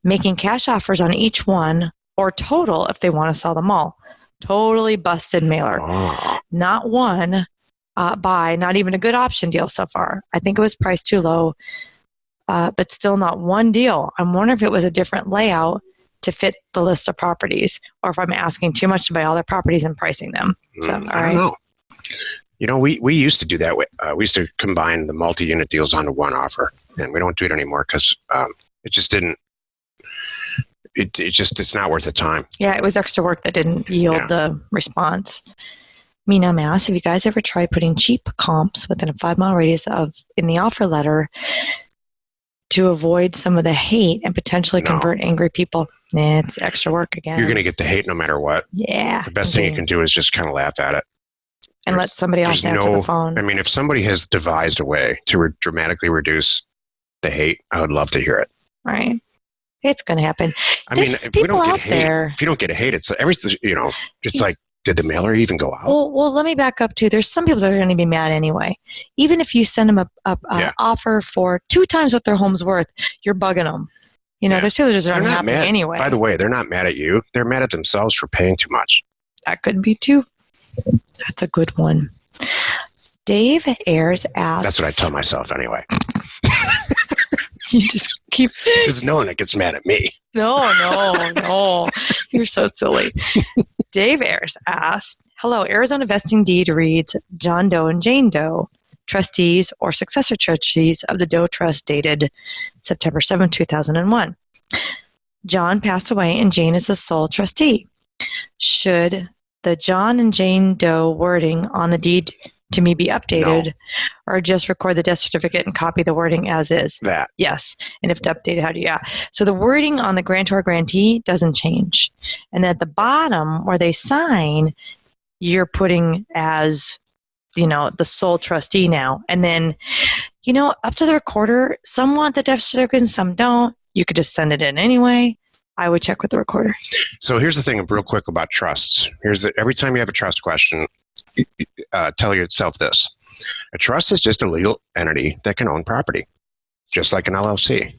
Speaker 2: making cash offers on each one or total if they want to sell them all. Totally busted mailer.
Speaker 3: Oh.
Speaker 2: Not one buy, not even a good option deal so far. I think it was priced too low, but still not one deal. I'm wondering if it was a different layout to fit the list of properties, or if I'm asking too much to buy all their properties and pricing them. So,
Speaker 3: I don't know. We used to do that. We used to combine the multi-unit deals onto one offer, and we don't do it anymore because it just didn't. It's not worth the time. Yeah,
Speaker 2: it was extra work that didn't yield the response. Mina Mass, have you guys ever tried putting cheap comps within a 5-mile radius in the offer letter to avoid some of the hate and potentially convert angry people? Nah, it's extra work again.
Speaker 3: You're going to get the hate no matter what.
Speaker 2: Yeah.
Speaker 3: The best thing you can do is just kind of laugh at it.
Speaker 2: And let somebody else answer the phone.
Speaker 3: I mean, if somebody has devised a way to dramatically reduce the hate, I would love to hear it.
Speaker 2: Right. It's going to happen.
Speaker 3: I mean, if we don't get hate, if you don't get a hate, it's everything, it's like, did the mailer even go out?
Speaker 2: Well, let me back up too. There's some people that are going to be mad anyway. Even if you send them an offer for 2 times what their home's worth, you're bugging them. There's people that just aren't happy anyway.
Speaker 3: By the way, they're not mad at you. They're mad at themselves for paying too much.
Speaker 2: That could be too. That's a good one. Dave Ayers asks.
Speaker 3: That's what I tell myself anyway.
Speaker 2: You just keep.
Speaker 3: Because no one gets mad at me.
Speaker 2: No. You're so silly. Dave Ayers asks, hello, Arizona vesting deed reads John Doe and Jane Doe, trustees or successor trustees of the Doe Trust dated September 7, 2001. John passed away and Jane is the sole trustee. Should the John and Jane Doe wording on the deed to me be updated or just record the death certificate and copy the wording as is?
Speaker 3: That.
Speaker 2: Yes. And if to update it, how do you? Yeah. So the wording on the grantor grantee doesn't change. And at the bottom where they sign, you're putting as, the sole trustee now. And then, up to the recorder, some want the death certificate and some don't. You could just send it in anyway. I would check with the recorder.
Speaker 3: So here's the thing real quick about trusts. Every time you have a trust question, tell yourself this. A trust is just a legal entity that can own property, just like an LLC.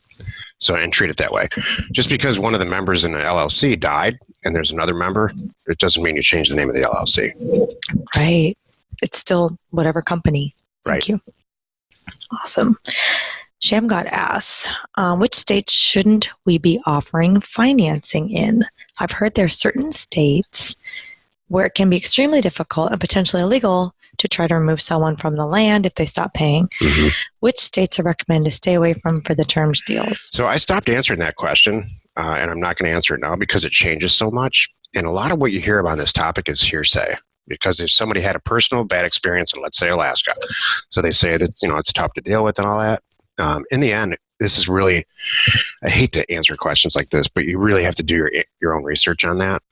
Speaker 3: So, and treat it that way. Just because one of the members in the LLC died and there's another member, it doesn't mean you change the name of the LLC.
Speaker 2: Right. It's still whatever company. Thank you. Awesome. Shamgod asks, which states shouldn't we be offering financing in? I've heard there are certain states where it can be extremely difficult and potentially illegal to try to remove someone from the land if they stop paying. Mm-hmm. Which states are recommended to stay away from for the terms deals?
Speaker 3: So I stopped answering that question, and I'm not going to answer it now because it changes so much. And a lot of what you hear about this topic is hearsay, because if somebody had a personal bad experience in, let's say, Alaska, so they say that, it's tough to deal with and all that. In the end, this is really, I hate to answer questions like this, but you really have to do your own research on that.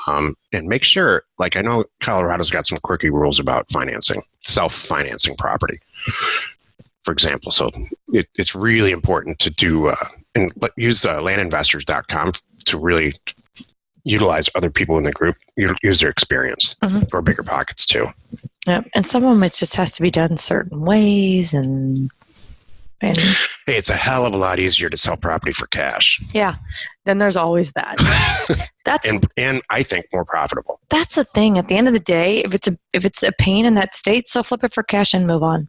Speaker 3: And make sure, like I know Colorado's got some quirky rules about financing, self-financing property, for example. So it's really important to do, use landinvestors.com to really utilize other people in the group, use their experience, or bigger pockets too.
Speaker 2: Yeah, and some of them it just has to be done certain ways and
Speaker 3: hey, it's a hell of a lot easier to sell property for cash.
Speaker 2: Yeah, then there's always that. That's
Speaker 3: and I think more profitable.
Speaker 2: That's the thing. At the end of the day, if it's a pain in that state, so flip it for cash and move on.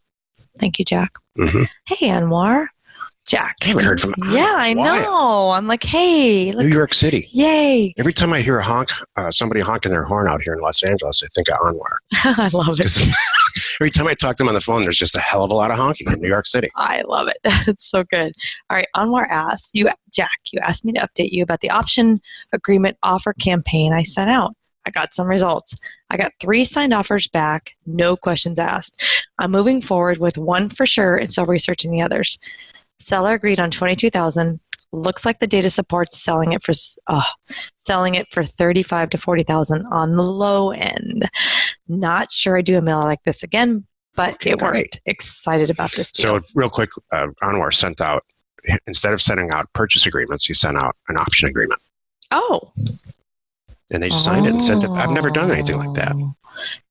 Speaker 2: Thank you, Jack. Mm-hmm. Hey, Anwar. Jack.
Speaker 3: I haven't heard from
Speaker 2: Yeah, I know. I'm like, hey. Look,
Speaker 3: New York City.
Speaker 2: Yay.
Speaker 3: Every time I hear somebody honking their horn out here in Los Angeles, I think of Anwar.
Speaker 2: I love it.
Speaker 3: Every time I talk to them on the phone, there's just a hell of a lot of honking in New York City.
Speaker 2: I love it. It's so good. All right, Anwar asks, Jack, you asked me to update you about the option agreement offer campaign I sent out. I got some results. I got 3 signed offers back, no questions asked. I'm moving forward with one for sure and still researching the others. Seller agreed on $22,000. Looks like the data supports selling it for $35,000 to $40,000 on the low end. Not sure I do a mail like this again, but it worked. Great. Excited about this deal.
Speaker 3: So real quick, Anwar sent out, instead of sending out purchase agreements, he sent out an option agreement.
Speaker 2: Oh. And
Speaker 3: they just signed it and sent it. I've never done anything like that.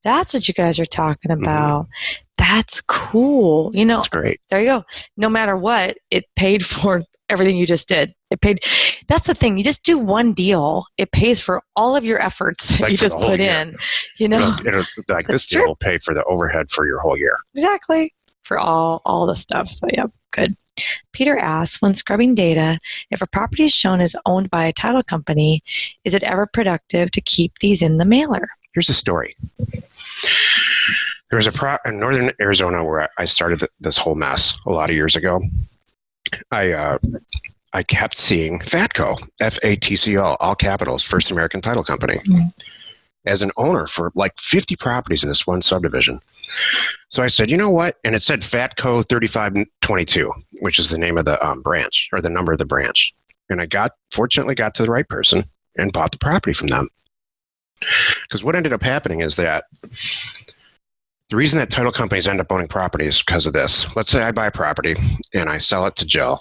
Speaker 2: That's what you guys are talking about. Mm-hmm. That's cool.
Speaker 3: That's great.
Speaker 2: There you go. No matter what, it paid for everything you just did. It paid. That's the thing. You just do one deal. It pays for all of your efforts that you just put in.
Speaker 3: This deal will pay for the overhead for your whole year.
Speaker 2: Exactly. For all the stuff. So yeah, good. Peter asks, when scrubbing data, if a property is shown as owned by a title company, is it ever productive to keep these in the mailer?
Speaker 3: Here's a story. There was in northern Arizona where I started this whole mess a lot of years ago. I kept seeing FATCO, FATCO, all capitals, First American Title Company, as an owner for like 50 properties in this one subdivision. So I said, you know what? And it said FATCO 3522, which is the name of the branch, or the number of the branch. And I fortunately got to the right person and bought the property from them. Because what ended up happening is that the reason that title companies end up owning property is because of this. Let's say I buy a property and I sell it to Jill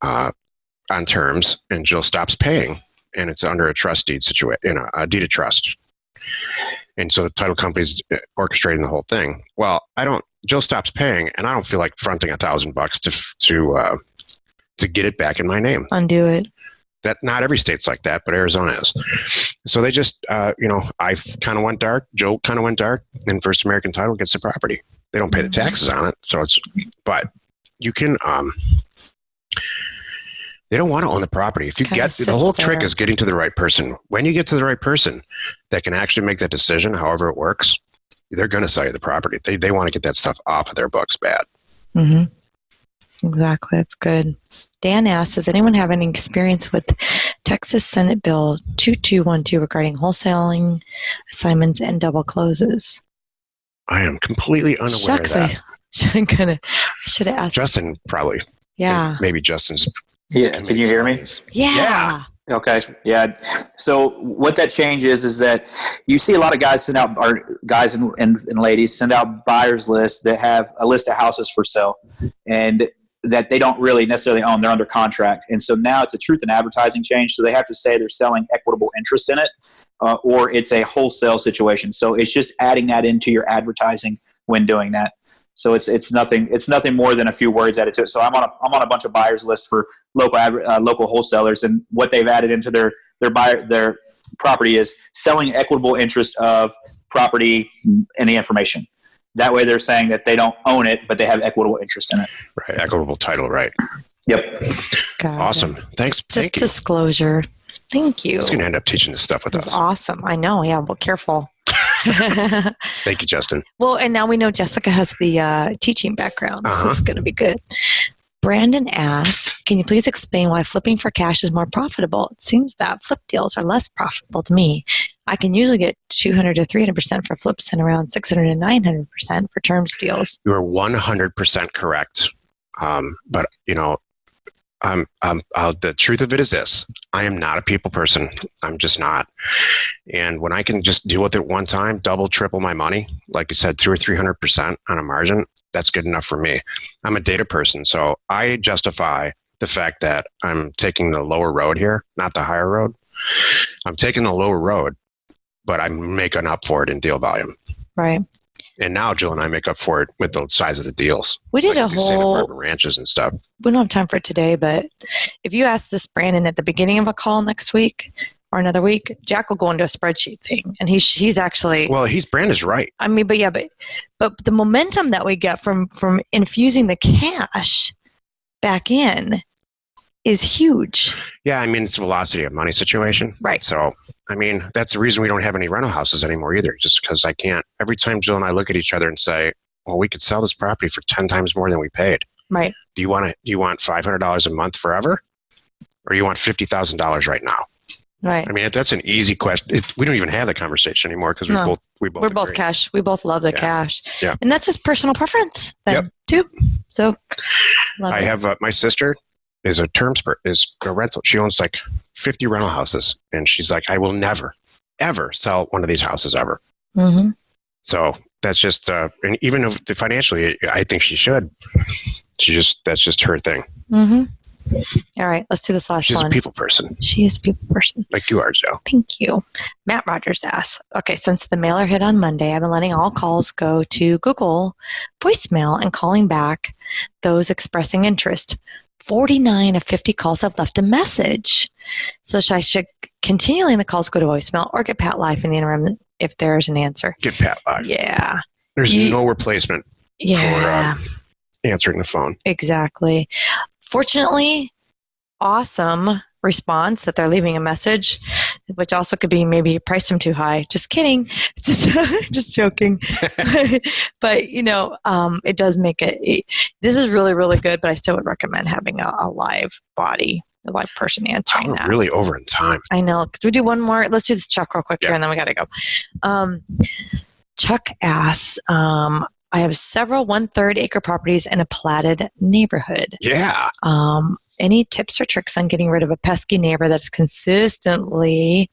Speaker 3: on terms, and Jill stops paying, and it's under a trust deed situation, a deed of trust. And so the title company's orchestrating the whole thing. Well, Jill stops paying, and I don't feel like fronting $1,000 to get it back in my name.
Speaker 2: Undo it.
Speaker 3: That not every state's like that, but Arizona is. So they just, I kind of went dark. Joe kind of went dark, and First American Title gets the property. They don't pay the taxes on it, but you can. They don't want to own the property. If you the whole trick is getting to the right person. When you get to the right person that can actually make that decision, however it works, they're going to sell you the property. They want to get that stuff off of their books bad.
Speaker 2: Mm-hmm. Exactly. That's good. Dan asks, does anyone have any experience with Texas Senate Bill 2212 regarding wholesaling assignments and double closes?
Speaker 3: I am completely unaware of that.
Speaker 2: I should have asked.
Speaker 3: Justin probably.
Speaker 2: Yeah.
Speaker 3: Maybe Justin's.
Speaker 4: Yeah. Can you hear me?
Speaker 2: Yeah.
Speaker 4: Okay. Yeah. So what that change is that you see a lot of guys send out, or guys and ladies send out buyers lists that have a list of houses for sale. And that they don't really necessarily own. They're under contract. And so now it's a truth in advertising change. So they have to say they're selling equitable interest in it, or it's a wholesale situation. So it's just adding that into your advertising when doing that. So it's nothing more than a few words added to it. So I'm on a bunch of buyers list for local wholesalers, and what they've added into their property is selling equitable interest of property and the information. That way they're saying that they don't own it, but they have equitable interest in it.
Speaker 3: Right. Equitable title, right.
Speaker 4: Yep.
Speaker 2: Got
Speaker 3: Awesome.
Speaker 2: it.
Speaker 3: Thanks.
Speaker 2: Just
Speaker 3: Thank you.
Speaker 2: Disclosure. Thank you.
Speaker 3: I was going to end up teaching this stuff with
Speaker 2: That's
Speaker 3: us.
Speaker 2: awesome. I know. Yeah, well, careful.
Speaker 3: Thank you, Justin.
Speaker 2: Well, and now we know Jessica has the teaching background. This is going to be good. Brandon asks, can you please explain why flipping for cash is more profitable? It seems that flip deals are less profitable to me. I can usually get 200 to 300% for flips and around 600 to 900% for terms deals.
Speaker 3: You're 100% correct. But, the truth of it is this. I am not a people person. I'm just not. And when I can just deal with it one time, double, triple my money, like you said, 200 or 300% on a margin, that's good enough for me. I'm a data person, so I justify the fact that I'm taking the lower road here, not the higher road. I'm taking the lower road, but I'm making up for it in deal volume.
Speaker 2: Right.
Speaker 3: And now Jill and I make up for it with the size of the deals.
Speaker 2: We did
Speaker 3: like
Speaker 2: a
Speaker 3: the Santa
Speaker 2: whole...
Speaker 3: Barbara ranches and stuff.
Speaker 2: We don't have time for it today, but if you ask this Brandon at the beginning of a call next week or another week, Jack will go into a spreadsheet thing, and he's actually...
Speaker 3: Well, Brandon's right.
Speaker 2: I mean, but the momentum that we get from infusing the cash back in is huge.
Speaker 3: Yeah, I mean, it's a velocity of money situation.
Speaker 2: Right.
Speaker 3: So, I mean, that's the reason we don't have any rental houses anymore either, just because I can't. Every time Jill and I look at each other and say, well, we could sell this property for 10 times more than we paid.
Speaker 2: Right.
Speaker 3: Do you want $500 a month forever? Or do you want $50,000 right now?
Speaker 2: Right.
Speaker 3: I mean, that's an easy question. We don't even have that conversation anymore because we're both
Speaker 2: cash. We both love the cash.
Speaker 3: Yeah.
Speaker 2: And that's just personal preference then too. So
Speaker 3: I have my sister is is a rental. She owns like 50 rental houses, and she's like, I will never, ever sell one of these houses ever.
Speaker 2: Mm-hmm.
Speaker 3: So that's just, and even if financially, I think she should. That's just her thing.
Speaker 2: Mm-hmm. All right, let's do this last
Speaker 3: She's
Speaker 2: one.
Speaker 3: a people person.
Speaker 2: She is a people person.
Speaker 3: Like you are, Joe.
Speaker 2: Thank you. Matt Rogers asks, okay, since the mailer hit on Monday, I've been letting all calls go to Google voicemail and calling back those expressing interest. 49 of 50 calls have left a message. So I should continue letting the calls go to voicemail or get Pat Live in the interim if there's an answer.
Speaker 3: Get Pat Live.
Speaker 2: Yeah.
Speaker 3: There's no replacement for answering the phone.
Speaker 2: Exactly. Fortunately, awesome response that they're leaving a message, which also could be maybe you priced them too high. Just kidding. Just joking. But, it does make it. This is really, really good, but I still would recommend having a live body, a live person answering that.
Speaker 3: We're really over in time.
Speaker 2: I know. Could we do one more? Let's do this Chuck real quick here, and then we got to go. Chuck asks, I have several 1/3 acre properties in a platted neighborhood.
Speaker 3: Yeah.
Speaker 2: Any tips or tricks on getting rid of a pesky neighbor that's consistently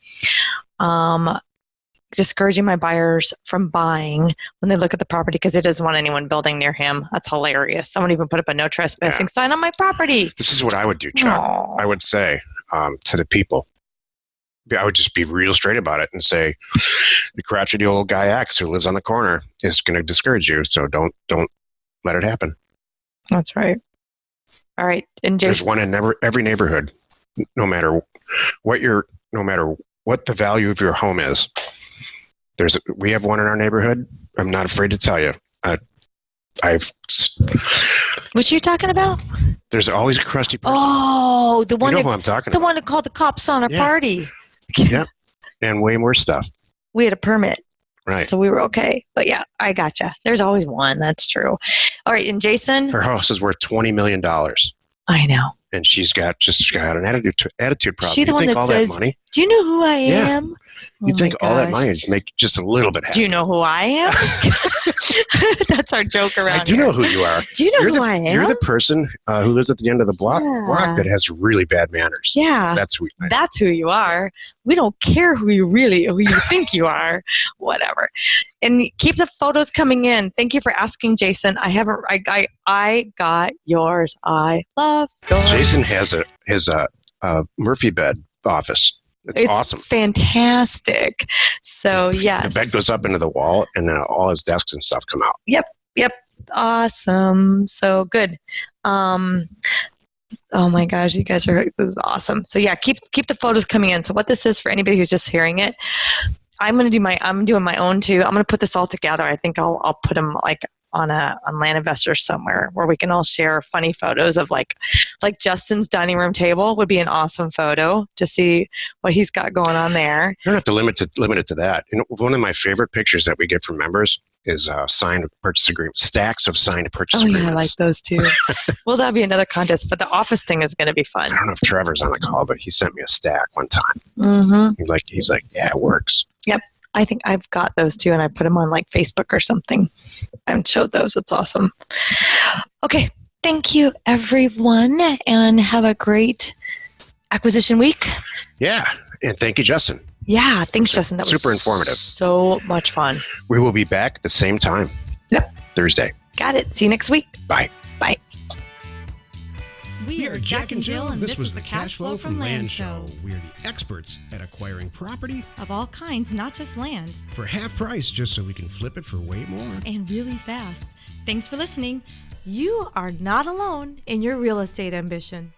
Speaker 2: discouraging my buyers from buying when they look at the property because he doesn't want anyone building near him? That's hilarious. Someone even put up a no trespassing sign on my property.
Speaker 3: This is what I would do, Chuck.
Speaker 2: Aww.
Speaker 3: I would say to the people, I would just be real straight about it and say, the crotchety old guy X who lives on the corner is going to discourage you. So don't let it happen.
Speaker 2: That's right. All right. And
Speaker 3: there's one in every neighborhood, no matter what the value of your home is. We have one in our neighborhood. I'm not afraid to tell you.
Speaker 2: What you talking about?
Speaker 3: There's always a crusty person.
Speaker 2: Oh, the one
Speaker 3: who I'm talking about.
Speaker 2: The one who called the cops on our party.
Speaker 3: Yep. And way more stuff.
Speaker 2: We had a permit.
Speaker 3: Right.
Speaker 2: So we were okay. But yeah, I gotcha. There's always one. That's true. All right. And Jason?
Speaker 3: Her house is worth $20 million.
Speaker 2: I know.
Speaker 3: And she's got an attitude problem.
Speaker 2: She's the one that says,
Speaker 3: that money?
Speaker 2: do you know who I am?
Speaker 3: You'd think all that
Speaker 2: gosh.
Speaker 3: money is make just a little bit happy.
Speaker 2: Do you know who I am? That's our joke around
Speaker 3: I do
Speaker 2: here.
Speaker 3: know who you are.
Speaker 2: Do you know
Speaker 3: You're
Speaker 2: who I am?
Speaker 3: You're the person who lives at the end of the block that has really bad manners.
Speaker 2: Yeah.
Speaker 3: That's who I am.
Speaker 2: That's who you are. We don't care who you think you are. Whatever. And keep the photos coming in. Thank you for asking, Jason. I got yours. I love yours.
Speaker 3: Jason has a Murphy bed office. It's awesome.
Speaker 2: Fantastic. So yes.
Speaker 3: The bed goes up into the wall, and then all his desks and stuff come out.
Speaker 2: Yep. Awesome. So good. Oh my gosh, you guys this is awesome. So yeah, keep the photos coming in. So what this is for anybody who's just hearing it, I'm doing my own too. I'm going to put this all together. I think I'll put them like on Land Investor somewhere where we can all share funny photos of like Justin's dining room table would be an awesome photo to see what he's got going on there.
Speaker 3: You don't have to limit it to that. One of my favorite pictures that we get from members is signed purchase agreement, stacks of signed purchase agreements.
Speaker 2: Oh yeah, I like those too. Well, that'll be another contest, but the office thing is going to be fun.
Speaker 3: I don't know if Trevor's on the call, but he sent me a stack one time.
Speaker 2: Mm-hmm.
Speaker 3: He's like, yeah, it works.
Speaker 2: Yep. I think I've got those too, and I put them on like Facebook or something. I haven't showed those. It's awesome. Okay. Thank you, everyone, and have a great acquisition week.
Speaker 3: Yeah. And thank you, Justin.
Speaker 2: Yeah. Thanks, Justin. That was
Speaker 3: super informative.
Speaker 2: So much fun.
Speaker 3: We will be back at the same time.
Speaker 2: Yep.
Speaker 3: Thursday.
Speaker 2: Got it. See you next week.
Speaker 3: Bye.
Speaker 2: Bye.
Speaker 1: We are Jack and Jill, and this was the Cash Flow from Land Show. We are the experts at acquiring property
Speaker 5: of all kinds, not just land,
Speaker 1: for half price, just so we can flip it for way more.
Speaker 5: And really fast. Thanks for listening. You are not alone in your real estate ambition.